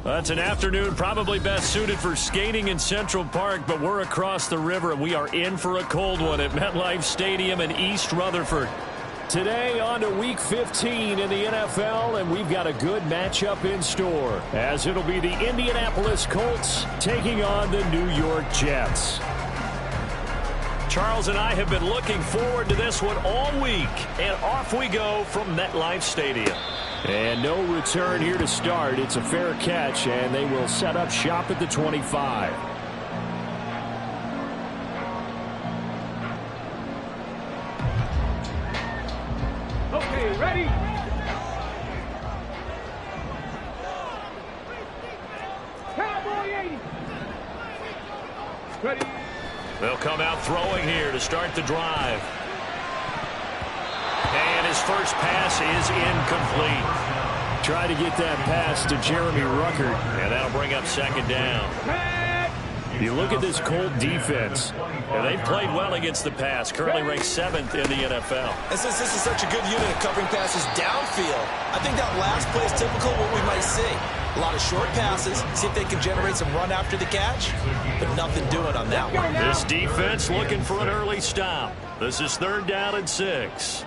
That's an afternoon probably best suited for skating in Central Park, but we're across the river and we are in for a cold one at MetLife Stadium in East Rutherford. Today on to Week 15 in the NFL, and we've got a good matchup in store, as it'll be the Indianapolis Colts taking on the New York Jets. Charles and I have been looking forward to this one all week, and off we go from MetLife Stadium. And no return here to start. It's a fair catch, and they will set up shop at the 25. Okay, ready? Cowboy 80. Ready? They'll come out throwing here to start the drive. And his first pass is incomplete. Try to get that pass to Jeremy Ruckert, and that'll bring up second down. You look at this Colt defense, and they've played well against the pass, currently ranked 7th in the NFL. And since this is such a good unit of covering passes downfield, I think that last play is typical of what we might see. A lot of short passes, see if they can generate some run after the catch, but nothing doing on that one. This defense looking for an early stop. This is 3rd down and 6.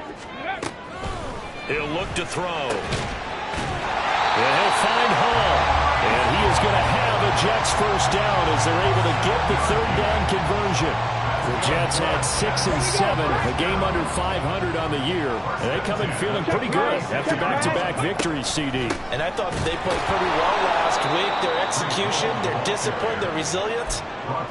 He'll look to throw. And he'll find Hall. And he is going to have a Jets first down as they're able to get the 3rd down conversion. The Jets had 6 and 7, a game under 500 on the year. And they come in feeling pretty good after back-to-back victories, CD. And I thought they played pretty well last week. Their execution, their discipline, their resilience,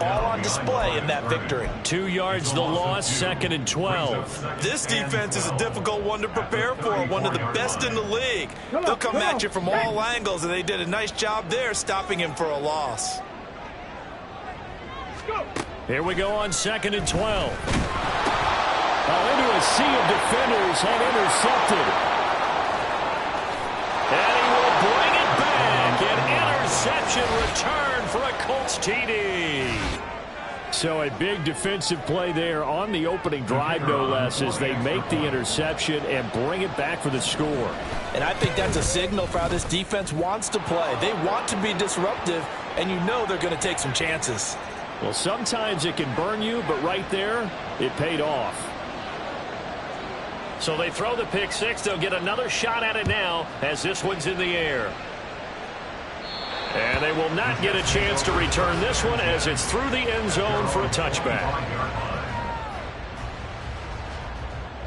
all on display in that victory. 2 yards the loss, 2nd and 12. This defense is a difficult one to prepare for, one of the best in the league. They'll come at you from all angles, and they did a nice job there stopping him for a loss. Here we go on 2nd and 12. Into a sea of defenders and intercepted. And he will bring it back. An interception return for a Colts TD. So a big defensive play there on the opening drive, no less, as they make the interception and bring it back for the score. And I think that's a signal for how this defense wants to play. They want to be disruptive, and you know they're going to take some chances. Well, sometimes it can burn you, but right there, it paid off. So they throw the pick six. They'll get another shot at it now as this one's in the air. And they will not get a chance to return this one as it's through the end zone for a touchback.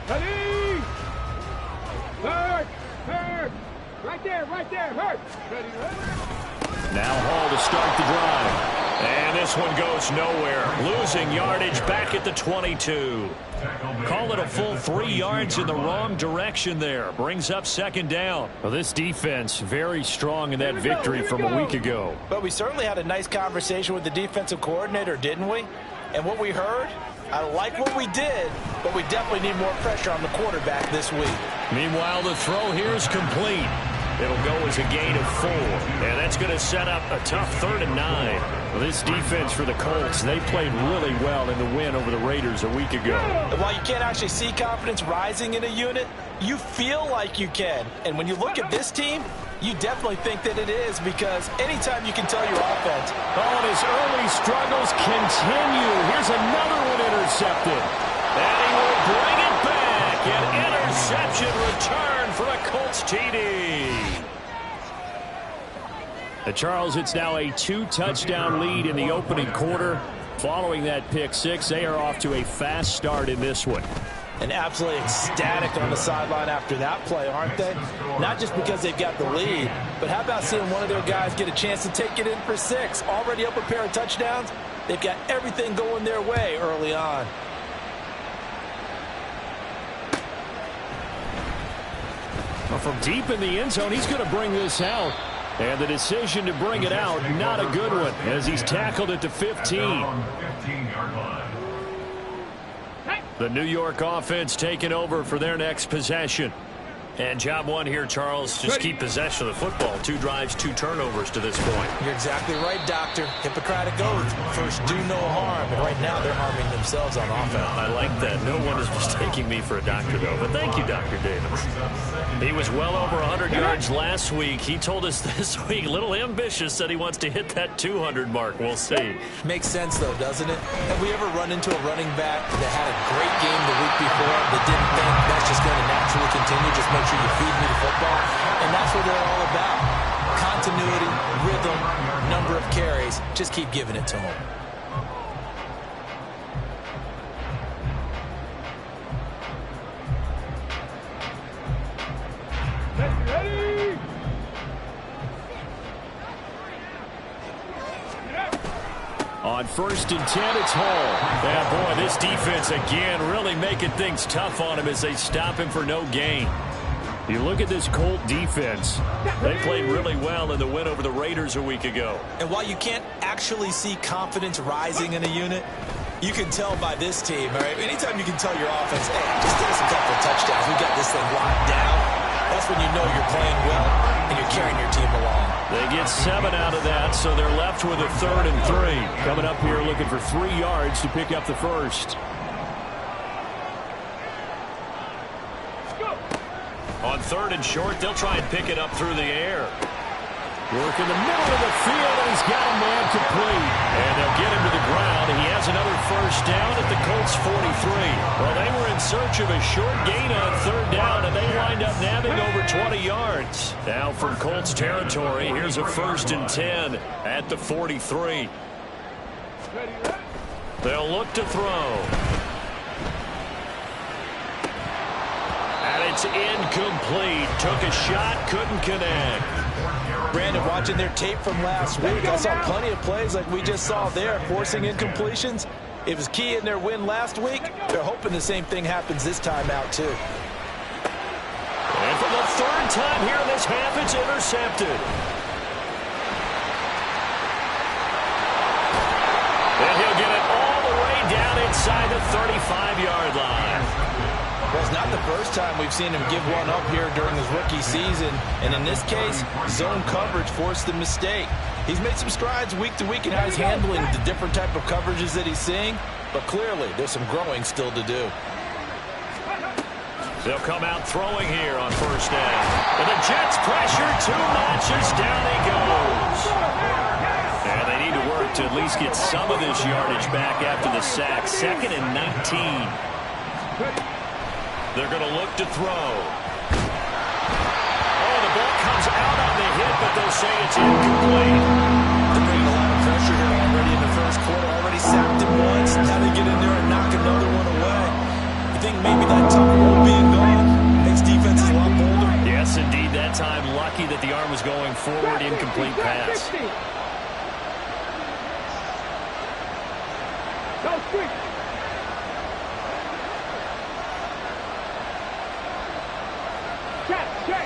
Ready? Hurt. Right there, hurt. Ready. Now Hall to start the drive. And this one goes nowhere. Losing yardage back at the 22. Call it a full 3 yards in the wrong direction there. Brings up 2nd down. Well, this defense very strong in that victory from a week ago. But we certainly had a nice conversation with the defensive coordinator, didn't we? And what we heard, I like what we did, but we definitely need more pressure on the quarterback this week. Meanwhile, the throw here is complete. It'll go as a gain of 4. And that's going to set up a tough 3rd and 9. Well, this defense for the Colts, they played really well in the win over the Raiders a week ago. And while you can't actually see confidence rising in a unit, you feel like you can. And when you look at this team, you definitely think that it is, because anytime you can tell your offense. Oh, and his early struggles continue. Here's another one intercepted. And he will bring it back. An interception return for a Colts TD. Charles, it's now a 2-touchdown lead in the opening quarter. Following that pick six, they are off to a fast start in this one. And absolutely ecstatic on the sideline after that play, aren't they? Not just because they've got the lead, but how about seeing one of their guys get a chance to take it in for 6? Already up a pair of touchdowns. They've got everything going their way early on. Well, from deep in the end zone, he's going to bring this out. And the decision to bring it out, not a good one, as he's tackled at the 15. The New York offense taking over for their next possession. And job one here, Charles, just keep possession of the football. 2 drives, 2 turnovers to this point. You're exactly right, Doctor. Hippocratic oath. First, do no harm. And right now, they're harming themselves on offense. I like that. No one is mistaking me for a doctor, though. But thank you, Dr. Davis. He was well over 100 yards last week. He told us this week, a little ambitious, said he wants to hit that 200 mark. We'll see. Makes sense, though, doesn't it? Have we ever run into a running back that had a great game the week before that didn't think that's just going to naturally continue? Just make sure you feed me the football. And that's what they're all about. Continuity, rhythm, number of carries. Just keep giving it to them. Ready? On 1st and 10, it's Hall. Yeah, boy, this defense again really making things tough on him as they stop him for no gain. You look at this Colt defense. They played really well in the win over the Raiders a week ago. And while you can't actually see confidence rising in a unit, you can tell by this team, all right? Anytime you can tell your offense, hey, just get us a couple of touchdowns. We got this thing locked down. That's when you know you're playing well and you're carrying your team along. They get 7 out of that, so they're left with a 3rd and 3. Coming up here looking for 3 yards to pick up the first. On 3rd and short, they'll try and pick it up through the air. Work in the middle of the field, and he's got a man complete. And they'll get him to the ground. He has another first down at the Colts 43. Well, they were in search of a short gain on 3rd down, and they wind up nabbing over 20 yards. Now from Colts territory, here's a 1st and 10 at the 43. They'll look to throw. And it's incomplete. Took a shot, couldn't connect. Brandon, watching their tape from last week, I saw plenty of plays like we just saw there, forcing incompletions. It was key in their win last week. They're hoping the same thing happens this time out, too. And for the 3rd time here in this half, it's intercepted. And he'll get it all the way down inside the 35-yard line. Well, it's not the first time we've seen him give one up here during his rookie season. And in this case, zone coverage forced the mistake. He's made some strides week to week in how he's handling the different type of coverages that he's seeing. But clearly, there's some growing still to do. They'll come out throwing here on 1st down. And the Jets pressure too much as down he goes. And they need to work to at least get some of this yardage back after the sack. 2nd and 19. They're going to look to throw. Oh, the ball comes out on the hit, but they'll say it's incomplete. They're bringing a lot of pressure here already in the 1st quarter. Already sacked him once. Now they get in there and knock another one away. You think maybe that tough roll being gone makes defenses a lot bolder? Yes, indeed. That time, lucky that the arm was going forward. Incomplete pass. Go quick.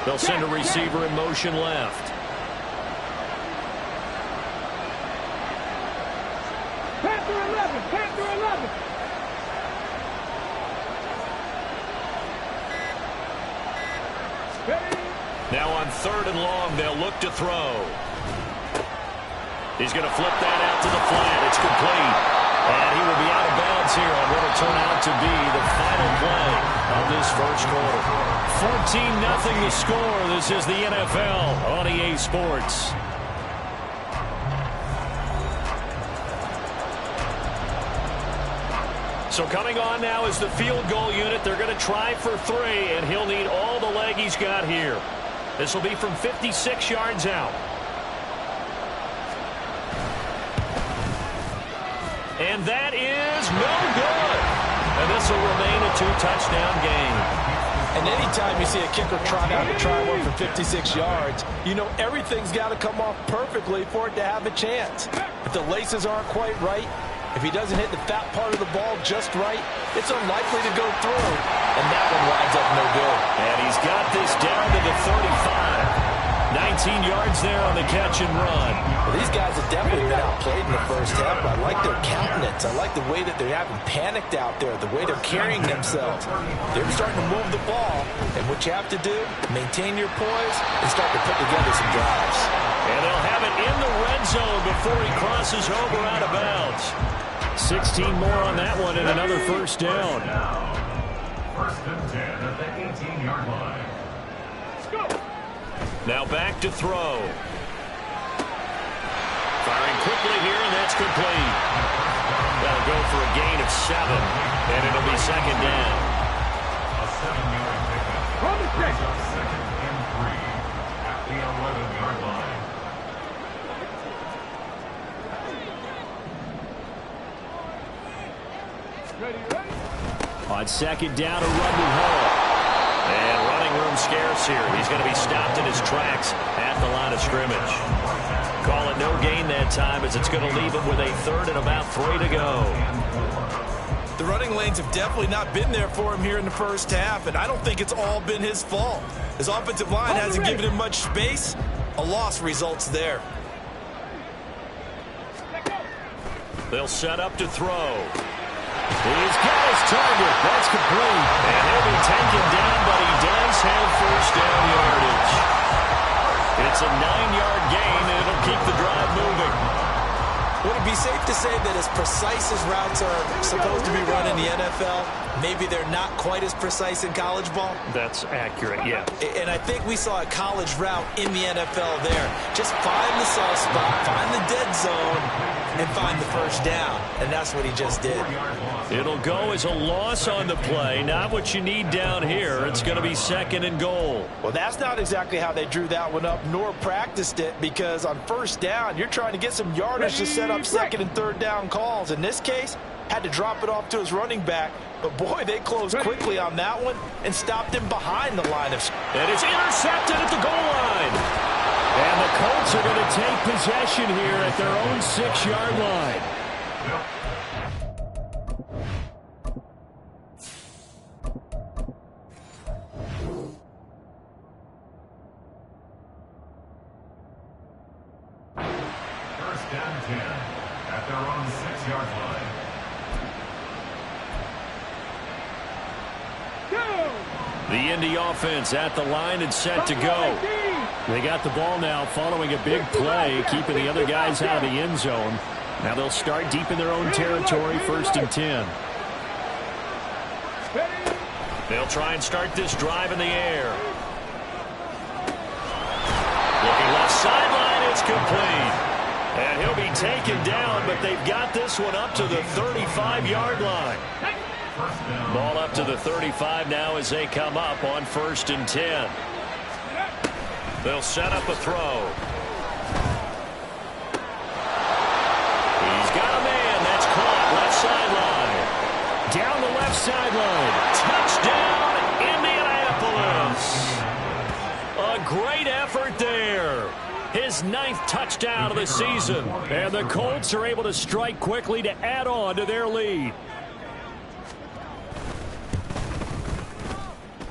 They'll send a receiver in motion left. Panther 11, Panther 11. Now on 3rd and long, they'll look to throw. He's going to flip that out to the flat. It's complete. And he will be out of bounds here on what will turn out to be the final play of this 1st quarter. 14-0 the score. This is the NFL on EA Sports. So coming on now is the field goal unit. They're going to try for 3, and he'll need all the leg he's got here. This will be from 56 yards out. And that is no good. And this will remain a 2-touchdown game. And anytime you see a kicker trot out to try one for 56 yards, you know everything's got to come off perfectly for it to have a chance. If the laces aren't quite right, if he doesn't hit the fat part of the ball just right, it's unlikely to go through. And that one winds up no good. And he's got this down to the 35. 19 yards there on the catch and run. Well, these guys have definitely been outplayed played in the first half, but I like their countenance. I like the way that they haven't panicked out there, the way they're carrying themselves. They're starting to move the ball, and what you have to do, maintain your poise and start to put together some drives. And they'll have it in the red zone before he crosses over out of bounds. 16 more on that one and another first down. First and 10 at the 18-yard line. Now back to throw. Firing quickly here, and that's complete. That'll go for a gain of 7, and it'll be second down. A 7-yard pickup. Hold it straight. Second and 3 at the 11-yard line. Ready, ready. On second down, a run with Hall. And running room scarce here. He's going to be stopped in his tracks at the line of scrimmage. Call it no gain that time, as it's going to leave him with a third and about 3 to go. The running lanes have definitely not been there for him here in the first half, and I don't think it's all been his fault. His offensive line hasn't given him much space. A loss results there. They'll set up to throw. He's got his target. That's complete. And he'll be taken down, but he does have first down yardage. It's a 9-yard gain, and it'll keep the drive moving. Would it be safe to say that as precise as routes are supposed to be run in the NFL, maybe they're not quite as precise in college ball? That's accurate, yeah. And I think we saw a college route in the NFL there. Just find the soft spot, find the dead zone, and find the first down. And that's what he just did. It'll go as a loss on the play. Not what you need down here. It's going to be second and goal. Well, that's not exactly how they drew that one up, nor practiced it, because on first down, you're trying to get some yardage to set up second and third down calls. In this case, had to drop it off to his running back. But, boy, they closed quickly on that one and stopped him behind the line of scrimmage. And it's intercepted at the goal line. And the Colts are going to take possession here at their own 6-yard line. First down 10 at their own 6-yard line. The Indy offense at the line and set to go. They got the ball now following a big play, keeping the other guys out of the end zone. Now they'll start deep in their own territory, first and 10. They'll try and start this drive in the air. Looking left sideline, it's complete. And he'll be taken down, but they've got this one up to the 35-yard line. Ball up to the 35 now as they come up on first and 10. They'll set up a throw. He's got a man. That's caught left sideline. Down the left sideline. Touchdown, Indianapolis. A great effort there. His 9th touchdown of the season. And the Colts are able to strike quickly to add on to their lead.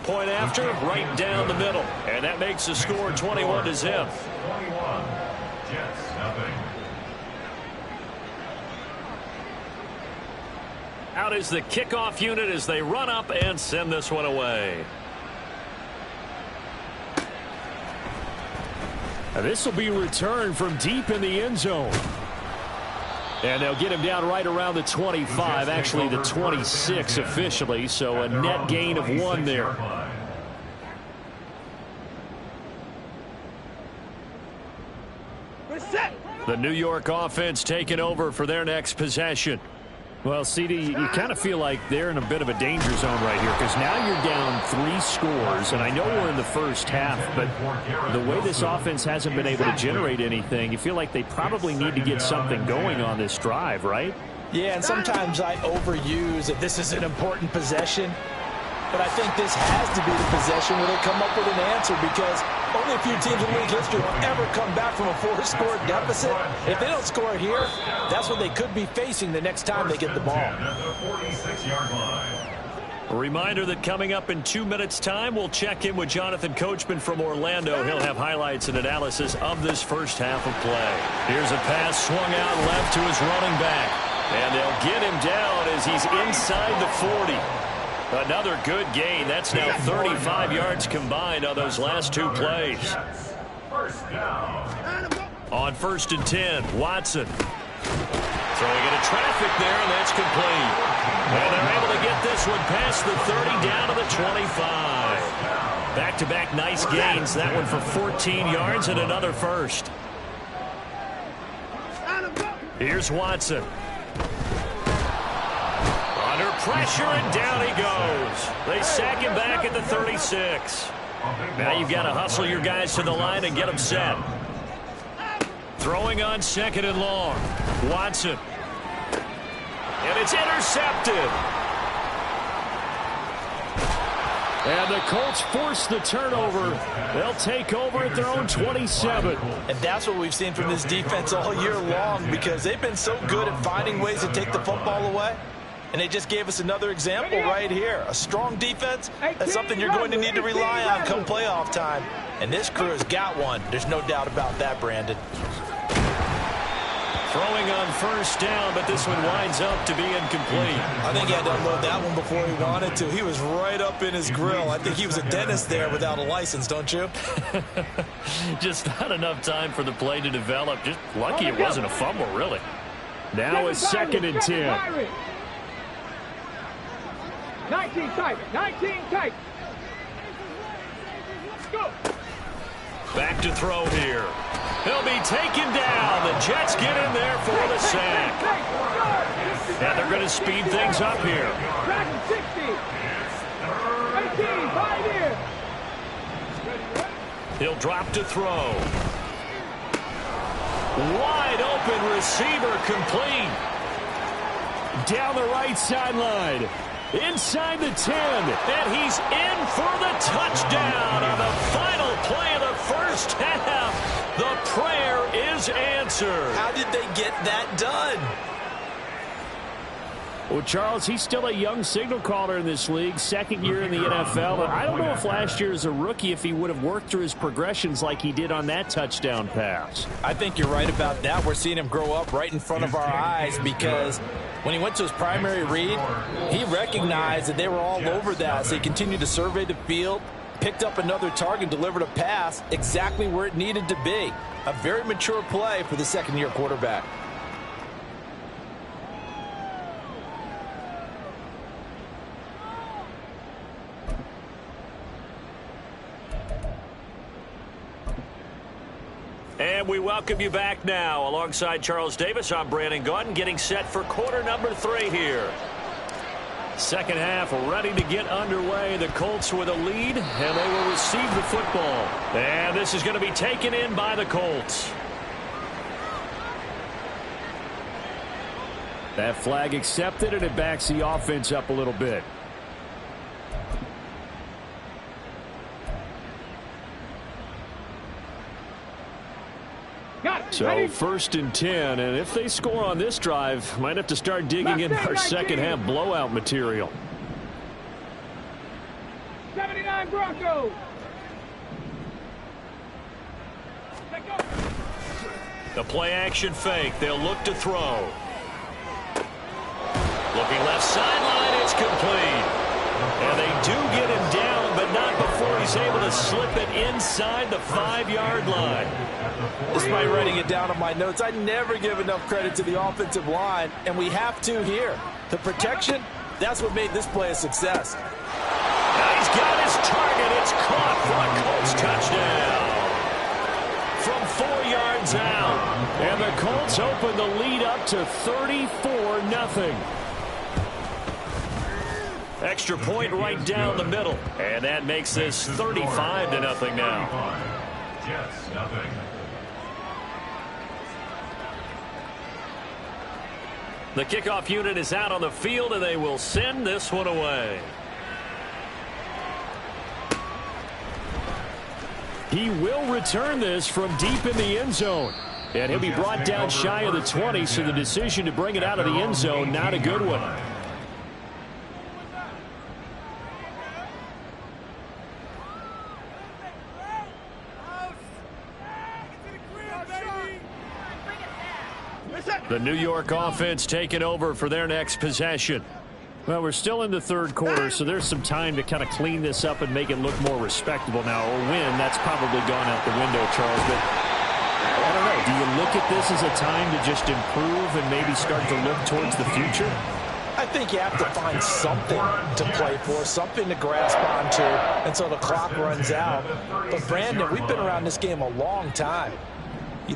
Point after, right down the middle. And that makes the score 21-0. 21. Jets, nothing. Out is the kickoff unit as they run up and send this one away. Now this will be returned from deep in the end zone. And they'll get him down right around the 25, actually the 26 officially, so a net gain of 1 there. The New York offense taking over for their next possession. Well, CD, you kind of feel like they're in a bit of a danger zone right here because now you're down 3 scores, and I know we're in the first half, but the way this offense hasn't been able to generate anything, you feel like they probably need to get something going on this drive, right? Yeah, and sometimes I overuse that this is an important possession, but I think this has to be the possession where they come up with an answer because only a few teams in league history will ever come back from a 4-score deficit. If they don't score here, that's what they could be facing the next time they get the ball. A reminder that coming up in 2 minutes' time, we'll check in with Jonathan Coachman from Orlando. He'll have highlights and analysis of this first half of play. Here's a pass swung out left to his running back. And they'll get him down as he's inside the 40. Another good gain. That's now 35 yards combined on those last 2 plays. First down. On 1st and 10, Watson. Throwing into traffic there, and that's complete. And they're able to get this one past the 30 down to the 25. Back-to-back nice gains. That one for 14 yards and another first. Here's Watson. Under pressure, and down he goes. They sack him back at the 36. Now you've got to hustle your guys to the line and get them set. Throwing on 2nd and long. Watson. And it's intercepted. And the Colts force the turnover. They'll take over at their own 27. And that's what we've seen from this defense all year long, because they've been so good at finding ways to take the football away. And they just gave us another example right here. A strong defense, that's something you're going to need to rely on come playoff time. And this crew has got one. There's no doubt about that, Brandon. Throwing on 1st down, but this one winds up to be incomplete. I think he had to unload that one before he wanted to. He was right up in his grill. I think he was a dentist there without a license, don't you? Just not enough time for the play to develop. Just lucky it wasn't a fumble, really. Now it's 2nd and 10. 19 tight. 19 tight. Go. Back to throw here. He'll be taken down. The Jets get in there for the sack. And they're going to speed things up here. 60. 18, 5 here. He'll drop to throw. Wide open receiver, complete. Down the right sideline. Inside the 10, and he's in for the touchdown on the final play of the first half. The prayer is answered. How did they get that done? Well, Charles, he's still a young signal caller in this league, 2nd year in the NFL. But I don't know if last year as a rookie if he would have worked through his progressions like he did on that touchdown pass. I think you're right about that. We're seeing him grow up right in front of our eyes, because when he went to his primary read, he recognized that they were all over that. So he continued to survey the field, picked up another target, delivered a pass exactly where it needed to be. A very mature play for the 2nd-year quarterback. And we welcome you back now. Alongside Charles Davis, I'm Brandon Gaudin, getting set for quarter number 3 here. Second half ready to get underway. The Colts with a lead, and they will receive the football. And this is going to be taken in by the Colts. That flag accepted, and it backs the offense up a little bit. So 1st and 10, and if they score on this drive, might have to start digging in our second half blowout material. 79 Broncos. The play action fake. They'll look to throw. Looking left sideline. It's complete. And they do get him down, but not before he's able to slip it inside the 5-yard line. Despite writing it down on my notes, I never give enough credit to the offensive line, and we have to here. The protection, that's what made this play a success. Now he's got his target. It's caught for a Colts touchdown. From 4 yards out. And the Colts open the lead up to 34-0. Extra point right down the middle. And that makes this 35-0 now. Jets, nothing. The kickoff unit is out on the field, and they will send this one away. He will return this from deep in the end zone. And he'll be brought down shy of the 20, so the decision to bring it out of the end zone, not a good one. The New York offense taking over for their next possession. Well, we're still in the third quarter, so there's some time to kind of clean this up and make it look more respectable now. Or win, that's probably gone out the window, Charles. But I don't know. Do you look at this as a time to just improve and maybe start to look towards the future? I think you have to find something to play for, something to grasp onto until the clock runs out. But, Brandon, we've been around this game a long time.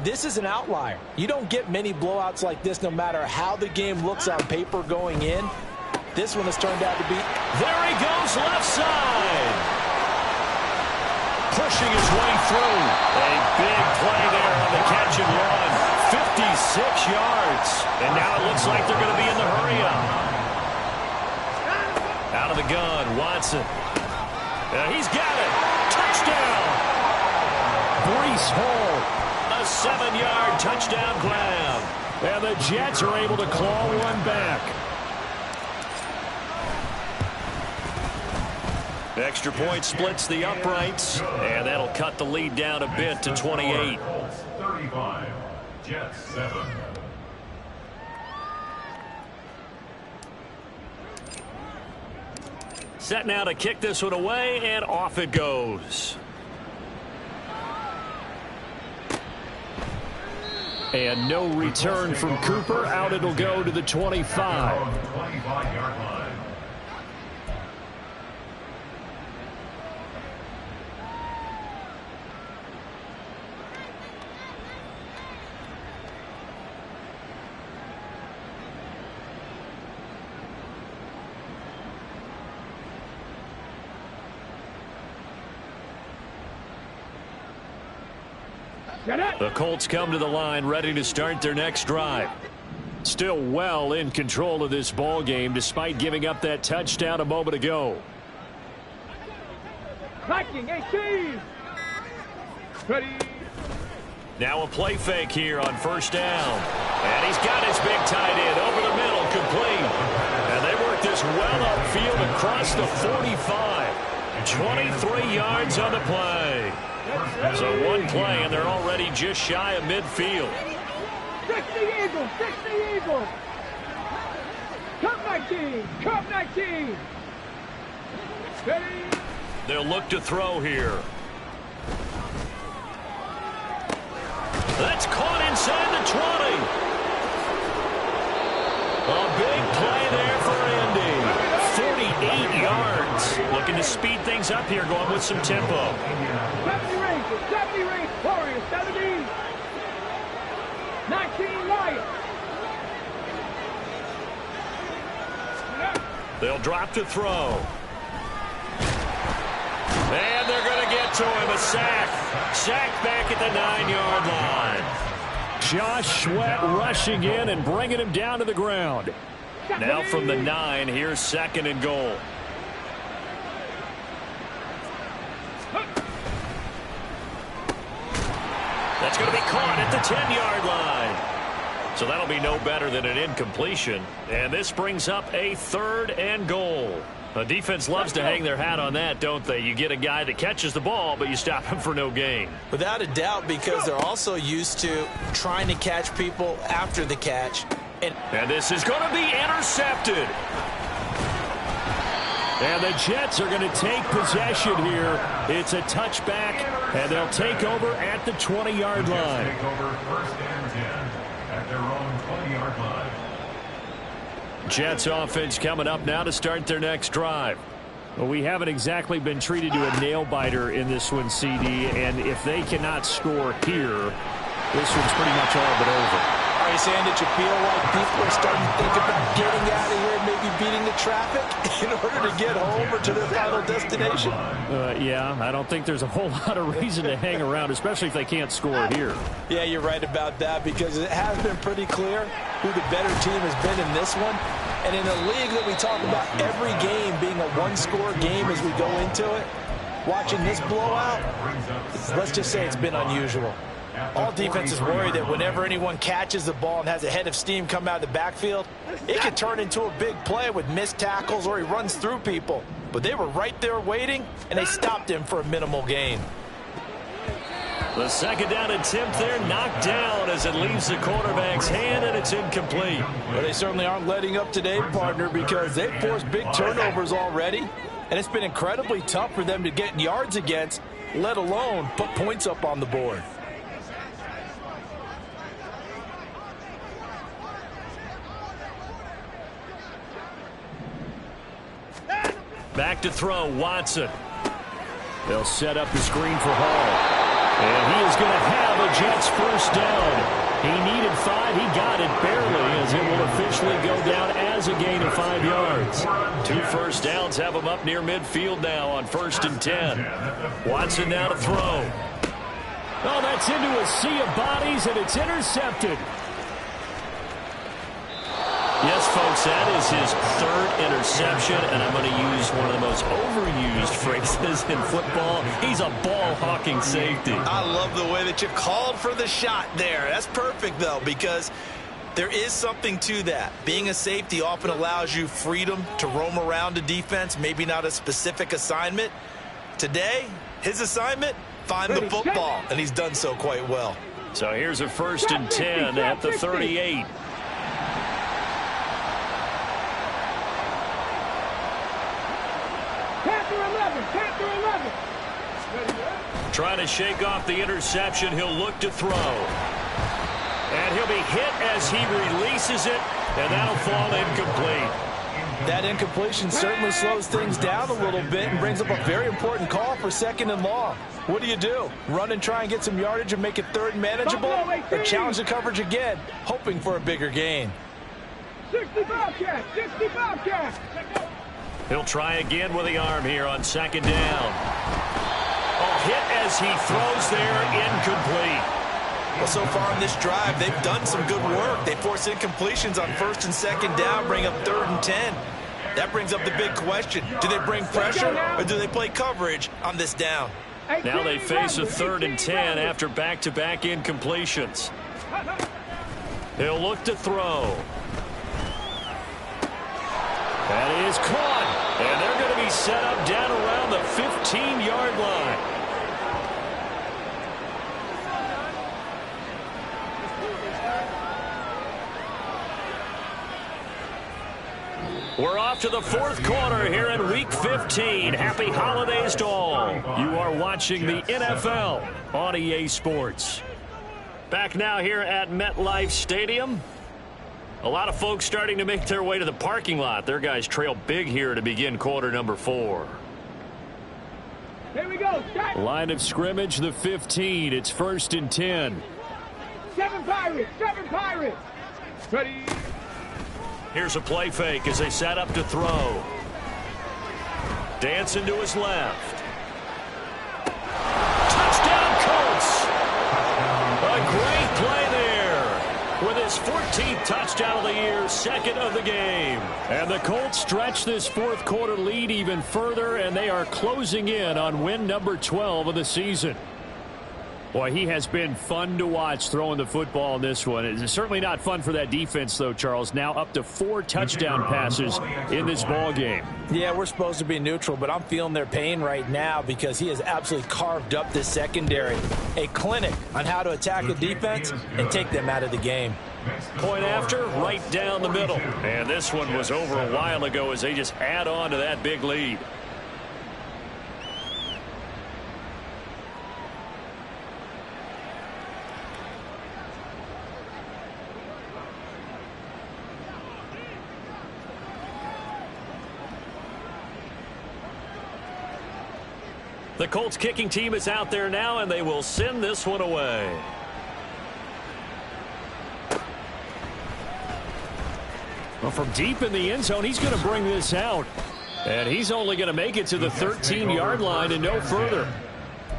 This is an outlier. You don't get many blowouts like this no matter how the game looks on paper going in. This one has turned out to be... There he goes, left side. Pushing his way through. A big play there on the catch and run. 56 yards. And now it looks like they're going to be in the hurry-up. Out of the gun, Watson. He's got it. Touchdown. Breece Hall. A 7-yard touchdown grab. And the Jets are able to claw one back. Extra point splits the uprights, and that'll cut the lead down a bit to 28. 35, Jets 7. Set now to kick this one away, and off it goes. And no return from Cooper. Out it'll go to the 25. 25-yard line. The Colts come to the line, ready to start their next drive. Still well in control of this ball game, despite giving up that touchdown a moment ago. Viking 18. Ready. Now a play fake here on first down. And he's got his big tight end over the middle, complete. And they work this well upfield across the 45. 23 yards on the play. So one play, and they're already just shy of midfield. 60 Eagles, 60 Eagles. Cup 19, Cup 19. Ready. They'll look to throw here. That's caught inside the 20. A big play there for Indy. 48 yards. Looking to speed things up here, going with some tempo. 70 Rangers, Warriors, 70. 19 Lions. They'll drop to throw. And they're going to get to him. A sack. Sack back at the 9-yard line. Josh Sweat rushing in and bringing him down to the ground. Now from the 9, here's 2nd and goal. That's going to be caught at the 10-yard line. So that'll be no better than an incompletion. And this brings up a 3rd and goal. The defense loves to hang their hat on that, don't they? You get a guy that catches the ball, but you stop him for no gain. Without a doubt, because they're also used to trying to catch people after the catch. And this is going to be intercepted. And the Jets are going to take possession here. It's a touchback, and they'll take over at the 20-yard line. Take over 1st and 10 at their own 20-yard line. Jets offense coming up now to start their next drive. Well, we haven't exactly been treated to a nail-biter in this one, CD, and if they cannot score here, this one's pretty much all but over. Are you saying that you feel like people are starting to think about getting out of here and maybe beating the traffic in order to get home or to their final destination? Yeah, I don't think there's a whole lot of reason to hang around, especially if they can't score here. Yeah, you're right about that, because it has been pretty clear who the better team has been in this one. And in a league that we talk about every game being a one-score game as we go into it, watching this blowout, let's just say it's been unusual. All defenses worry that whenever anyone catches the ball and has a head of steam come out of the backfield, it could turn into a big play with missed tackles or he runs through people. But they were right there waiting, and they stopped him for a minimal gain. The second down attempt there knocked down as it leaves the quarterback's hand, and it's incomplete. Well, they certainly aren't letting up today, partner, because they've forced big turnovers already, and it's been incredibly tough for them to get yards against, let alone put points up on the board. Back to throw, Watson. They'll set up the screen for Hall. And he is going to have a Jets first down. He needed 5. He got it barely, as it will officially go down as a gain of 5 yards. 2 first downs have him up near midfield now on 1st and 10. Watson now to throw. Oh, that's into a sea of bodies, and it's intercepted. Yes, folks, that is his 3rd interception, and I'm going to use one of the most overused phrases in football. He's a ball-hawking safety. I love the way that you called for the shot there. That's perfect, though, because there is something to that. Being a safety often allows you freedom to roam around a defense, maybe not a specific assignment. Today, his assignment, find the football, and he's done so quite well. So here's a 1st and 10 at the 38. Trying to shake off the interception. He'll look to throw. And he'll be hit as he releases it, and that'll fall incomplete. That incompletion certainly slows things down a little bit and brings up a very important call for 2nd and long. What do? Run and try and get some yardage and make it 3rd and manageable? Or challenge the coverage again, hoping for a bigger gain? 60 Bobcats! 60 Bobcats! He'll try again with the arm here on 2nd down. Hit as he throws there, incomplete. Well, so far in this drive, they've done some good work. They force incompletions on 1st and 2nd down, bring up 3rd and 10. That brings up the big question. Do they bring pressure or do they play coverage on this down? Now they face a 3rd and 10 after back-to-back incompletions. He'll look to throw. That is caught. And they're going to be set up down around the 15-yard line. We're off to the 4th quarter here in Week 15. Happy holidays to all. You are watching the NFL on EA Sports. Back now here at MetLife Stadium. A lot of folks starting to make their way to the parking lot. Their guys trail big here to begin quarter number 4. Here we go. Start. Line of scrimmage, the 15. It's 1st and 10. 7 Pirates. 7 Pirates. Ready. Here's a play fake as they set up to throw. Dancing to his left. Touchdown, Colts! A great play there with his 14th touchdown of the year, 2nd of the game. And the Colts stretch this 4th quarter lead even further, and they are closing in on win number 12 of the season. Boy, he has been fun to watch throwing the football in this one. It's certainly not fun for that defense, though, Charles. Now up to 4 touchdown passes in this ball game. Yeah, we're supposed to be neutral, but I'm feeling their pain right now because he has absolutely carved up this secondary. A clinic on how to attack a defense and take them out of the game. Point after, right down the middle. And this one was over a while ago as they just add on to that big lead. The Colts kicking team is out there now, and they will send this one away. Well, from deep in the end zone, he's going to bring this out. And he's only going to make it to the 13-yard line and no further.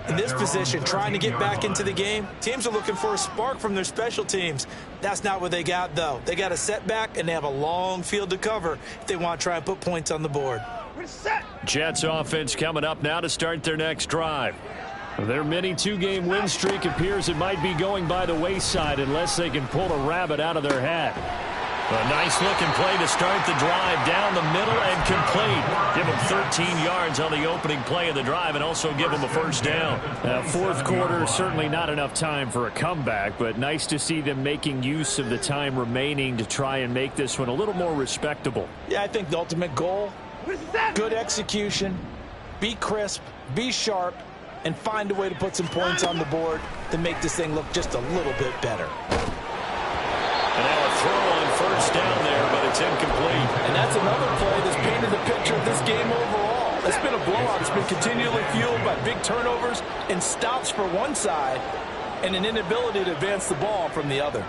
In this position, trying to get back into the game, teams are looking for a spark from their special teams. That's not what they got, though. They got a setback, and they have a long field to cover if they want to try and put points on the board. Jets offense coming up now to start their next drive. Their mini 2-game win streak appears it might be going by the wayside unless they can pull a rabbit out of their hat. A nice-looking play to start the drive down the middle and complete. Give them 13 yards on the opening play of the drive and also give them a first down. Fourth quarter, certainly not enough time for a comeback, but nice to see them making use of the time remaining to try and make this one a little more respectable. Yeah, I think the ultimate goal, good execution, be crisp, be sharp, and find a way to put some points on the board to make this thing look just a little bit better. And now a throw on first down there, but it's incomplete. And that's another play that's painted the picture of this game overall. It's been a blowout. It's been continually fueled by big turnovers and stops for one side and an inability to advance the ball from the other.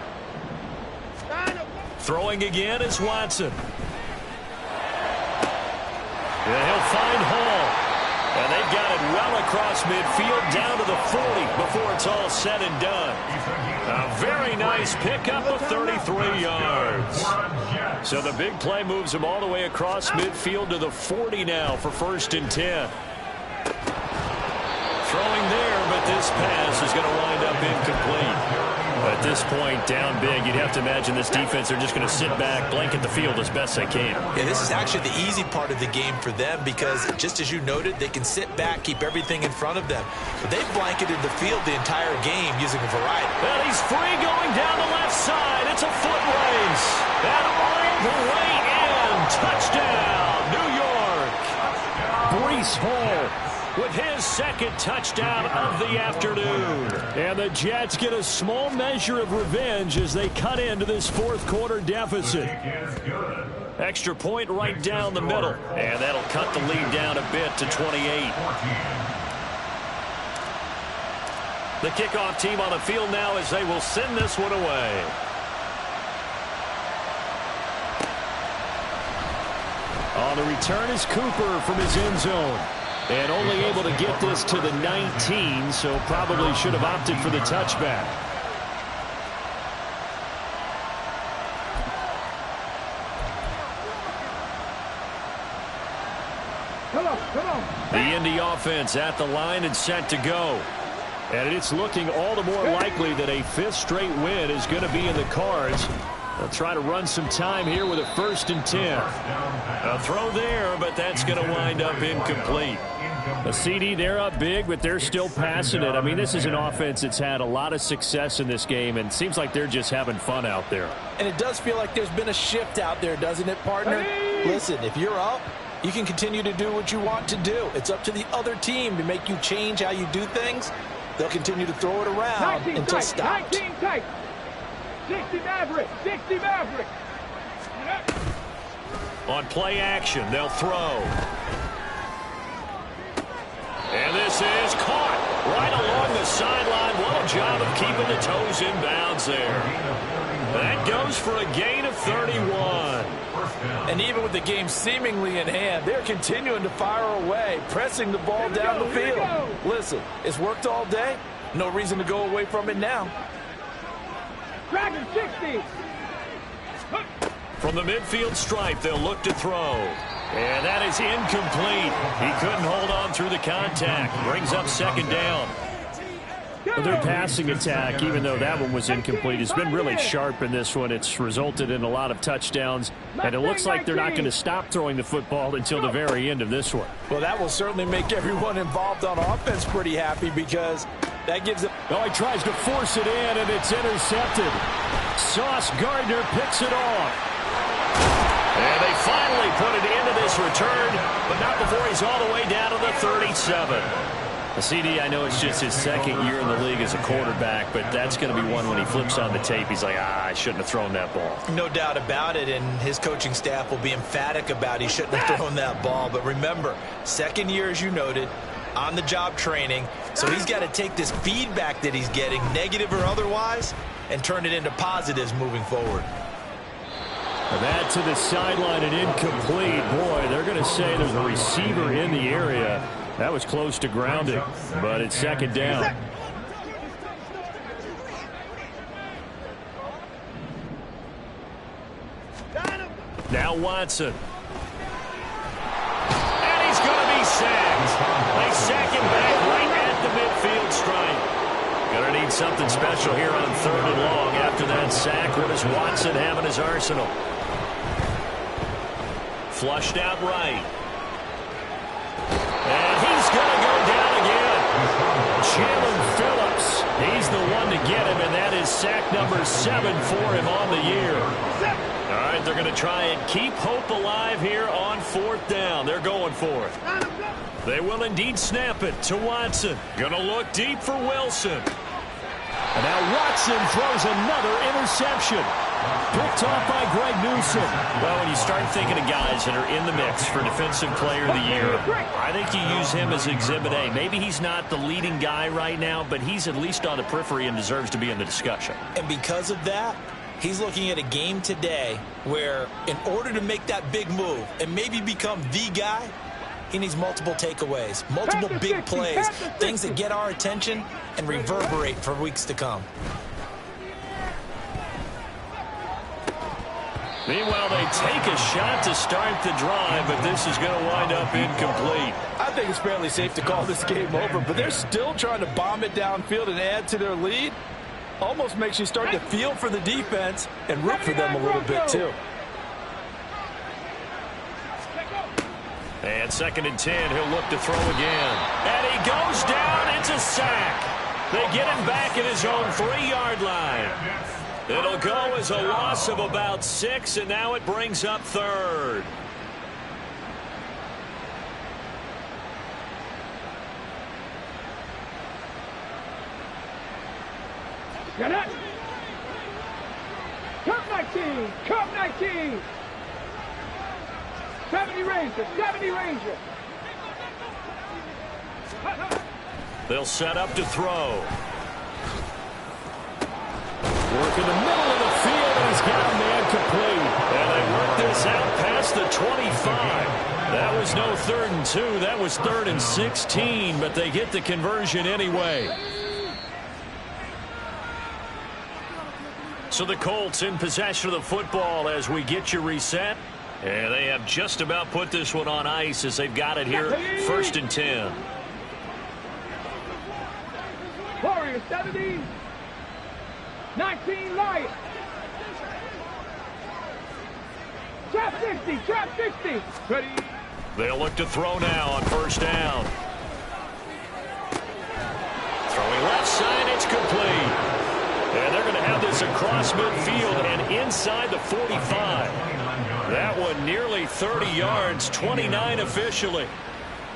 Throwing again is Watson. Yeah, he'll find Hall. And they've got it well across midfield down to the 40 before it's all said and done. A very nice pickup of 33 yards. So the big play moves him all the way across midfield to the 40 now for 1st and 10. Throwing there, but this pass is going to wind up incomplete. At this point, down big, you'd have to imagine this defense are just going to sit back, blanket the field as best they can. Yeah, this is actually the easy part of the game for them because, just as you noted, they can sit back, keep everything in front of them. But they've blanketed the field the entire game using a variety. Well, he's free going down the left side. It's a foot race. And all the way in. Touchdown, New York. Breece Hall with his 2nd touchdown of the afternoon. And the Jets get a small measure of revenge as they cut into this 4th quarter deficit. Extra point right down the middle. And that'll cut the lead down a bit to 28. The kickoff team on the field now as they will send this one away. On the return is Cooper from his end zone. And only able to get this to the 19, so probably should have opted for the touchback. Come on. The Indy offense at the line and set to go. And it's looking all the more likely that a 5th straight win is going to be in the cards. They'll try to run some time here with a 1st and 10. A throw there, but that's going to wind up incomplete. A CD, they're up big, but they're still passing it. I mean, this is an offense that's had a lot of success in this game, and it seems like they're just having fun out there. And it does feel like there's been a shift out there, doesn't it, partner? Listen, if you're up, you can continue to do what you want to do. It's up to the other team to make you change how you do things. They'll continue to throw it around until stopped. 19 tight. 60 Maverick. 60 Maverick. On play action, they'll throw. And this is caught right along the sideline. What a job of keeping the toes in bounds there. That goes for a gain of 31. And even with the game seemingly in hand, they're continuing to fire away, pressing the ball down the field. Listen, it's worked all day. No reason to go away from it now. Dragon 60. From the midfield stripe, they'll look to throw. And that is incomplete. He couldn't hold on through the contact. Brings up 2nd down. Well, their passing attack, even though that one was incomplete, has been really sharp in this one. It's resulted in a lot of touchdowns, and it looks like they're not going to stop throwing the football until the very end of this one. Well, that will certainly make everyone involved on offense pretty happy because that gives it. Oh, he tries to force it in, and it's intercepted. Sauce Gardner picks it off. And they finally put it into this return, but not before he's all the way down to the 37. The CD, I know it's just his 2nd year in the league as a quarterback, but that's going to be one when he flips on the tape. He's like, I shouldn't have thrown that ball. No doubt about it, and his coaching staff will be emphatic about he shouldn't have thrown that ball. But remember, 2nd year, as you noted, on-the-job training, so he's got to take this feedback that he's getting, negative or otherwise, and turn it into positives moving forward. That to the sideline and incomplete. Boy, they're going to say there's a receiver in the area. That was close to grounding, but it's 2nd down. Now Watson. And he's going to be sacked. They sack him back right at the midfield stripe. Going to need something special here on 3rd and long after that sack. What does Watson have in his arsenal? flushed out right. And he's going to go down again. Jalen Phillips, he's the one to get him, and that is sack number 7 for him on the year. All right, they're going to try and keep hope alive here on 4th down. They're going for it. They will indeed snap it to Watson. Going to look deep for Wilson. And now Watson throws another interception. Picked off by Greg Newsom. Well, when you start thinking of guys that are in the mix for Defensive Player of the Year, I think you use him as Exhibit A. Maybe he's not the leading guy right now, but he's at least on the periphery and deserves to be in the discussion. And because of that, he's looking at a game today where in order to make that big move and maybe become the guy, he needs multiple takeaways, multiple big plays, things that get our attention and reverberate for weeks to come. Meanwhile, they take a shot to start the drive, but this is going to wind up incomplete. I think it's fairly safe to call this game over, but they're still trying to bomb it downfield and add to their lead. Almost makes you start to feel for the defense and root for them a little bit, too. And 2nd and 10, he'll look to throw again. And he goes down. It's a sack. They get him back at his own 3-yard line. It'll go as a loss of about 6, and now it brings up 3rd. Get it! Cup 19! Cup 19! 70 Ranger! 70 Ranger! They'll set up to throw. Work in the middle of the field, and he's got a man complete. And they work this out past the 25. That was no 3rd and 2. That was 3rd and 16, but they get the conversion anyway. So the Colts in possession of the football as we get you reset. And they have just about put this one on ice as they've got it here, 1st and 10. Warriors 70. 19 Lions. Trap 60. Trap 60. Ready. They'll look to throw now on 1st down. Throwing left side, it's complete. And they're going to have this across midfield and inside the 45. That one nearly 30 yards, 29 officially.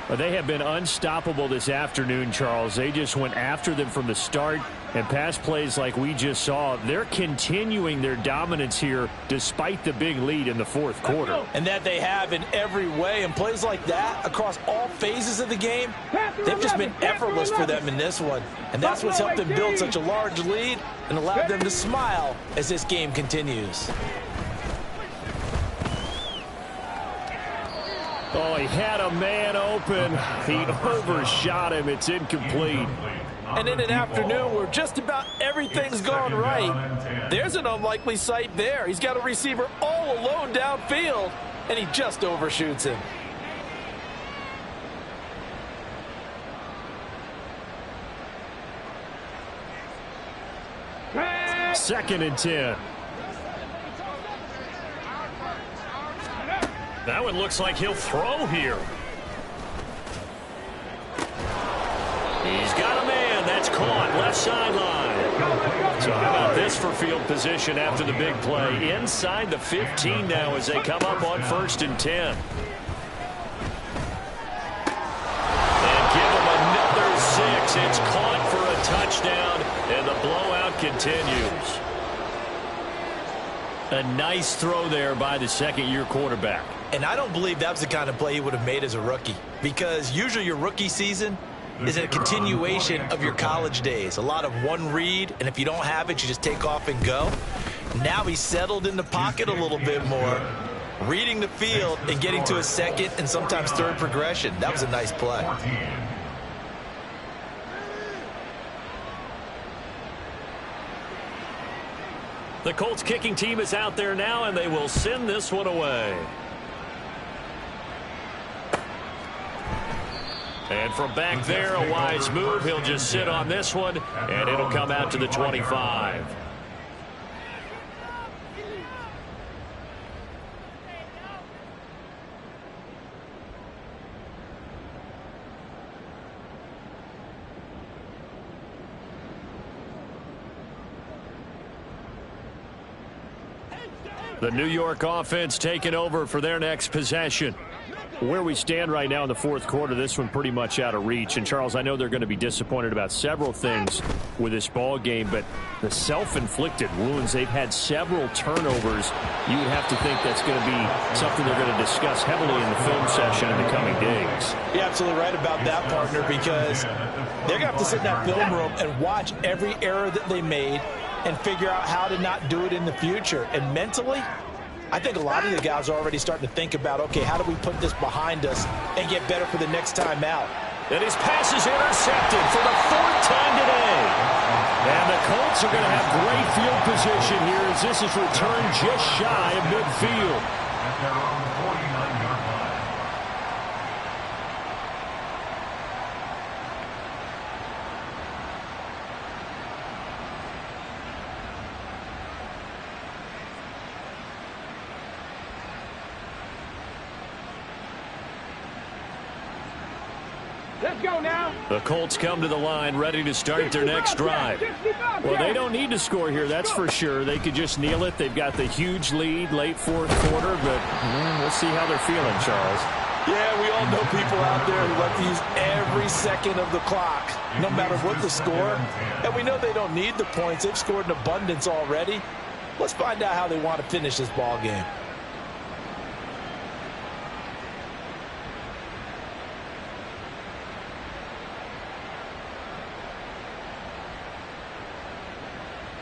Well, they have been unstoppable this afternoon, Charles. They just went after them from the start, and pass plays like we just saw, they're continuing their dominance here despite the big lead in the 4th quarter. And that they have in every way, and plays like that across all phases of the game, they've just been effortless for them in this one. And that's what's helped them build such a large lead and allowed them to smile as this game continues. Oh, he had a man open. He overshot him. It's incomplete. And in an afternoon where just about everything's gone right, there's an unlikely sight there. He's got a receiver all alone downfield, and he just overshoots him. Second and 10. That one looks like he'll throw here. He's got a man. That's caught. Left sideline. So how about this for field position after the big play? Inside the 15 now as they come up on 1st and 10. And give him another 6. It's caught for a touchdown, and the blowout continues. A nice throw there by the 2nd-year quarterback. And I don't believe that was the kind of play he would have made as a rookie, because usually your rookie season is a continuation of your college days. A lot of one read, and if you don't have it, you just take off and go. Now he's settled in the pocket a little bit more, reading the field and getting to a 2nd and sometimes 3rd progression. That was a nice play. The Colts kicking team is out there now, and they will send this one away. And from back there, a wise move. He'll just sit on this one, and it'll come out to the 25. The New York offense taking over for their next possession. Where we stand right now in the fourth quarter, this one pretty much out of reach. And, Charles, I know they're going to be disappointed about several things with this ball game, but the self-inflicted wounds, they've had several turnovers. You would have to think that's going to be something they're going to discuss heavily in the film session in the coming days. You're absolutely right about that, partner, because they're going to have to sit in that film room and watch every error that they made and figure out how to not do it in the future. And mentally, I think a lot of the guys are already starting to think about, okay, how do we put this behind us and get better for the next time out? And his pass is intercepted for the fourth time today. And the Colts are going to have great field position here as this is returned just shy of midfield. At their own 49-yard line. Let's go now. The Colts come to the line ready to start their next drive. Well, they don't need to score here, that's for sure. They could just kneel it. They've got the huge lead late fourth quarter, but we'll see how they're feeling, Charles. Yeah, we all know people out there who like to use every second of the clock, no matter what the score. And we know they don't need the points. They've scored in abundance already. Let's find out how they want to finish this ball game.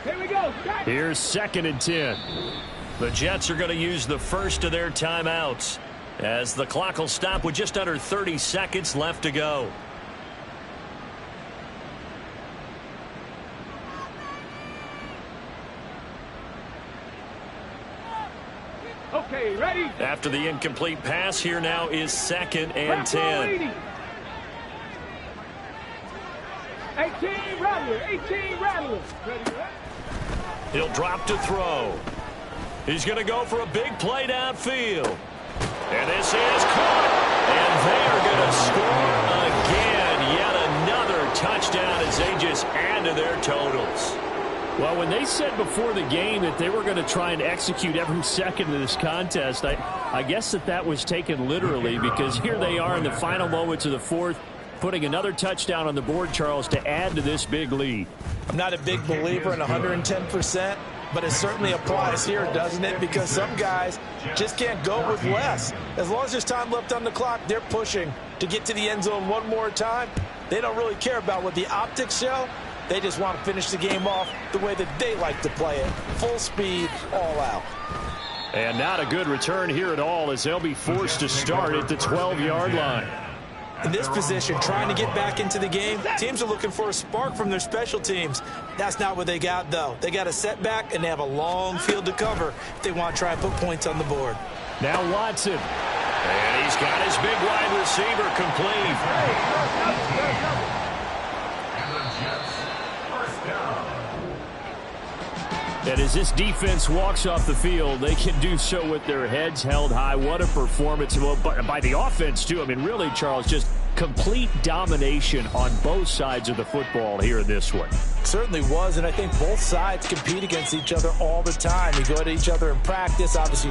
Here we go. Here's 2nd and 10. The Jets are going to use the first of their timeouts as the clock will stop with just under 30 seconds left to go. Okay, ready? After the incomplete pass, here now is 2nd and 10. 18 Rattler, 18 Rattler. Ready, ready? He'll drop to throw. He's going to go for a big play downfield. And this is caught. And they are going to score again. Yet another touchdown as they just add to their totals. Well, when they said before the game that they were going to try and execute every second of this contest, I guess that was taken literally, because here they are in the final moments of the fourth, putting another touchdown on the board, Charles, to add to this big lead. I'm not a big believer in 110%, but it certainly applies here, doesn't it? Because some guys just can't go with less. As long as there's time left on the clock, they're pushing to get to the end zone one more time. They don't really care about what the optics show. They just want to finish the game off the way that they like to play it. Full speed, all out. And not a good return here at all, as they'll be forced to start at the 12-yard line. In this position, trying to get back into the game, teams are looking for a spark from their special teams. That's not what they got, though. They got a setback, and they have a long field to cover if they want to try and put points on the board. Now Watson. And he's got his big wide receiver complete. And the Jets, first down. And as this defense walks off the field, they can do so with their heads held high. What a performance by the offense, too. I mean, really, Charles, just complete domination on both sides of the football here in this one. Certainly was, and I think both sides compete against each other all the time. You go at each other in practice, obviously.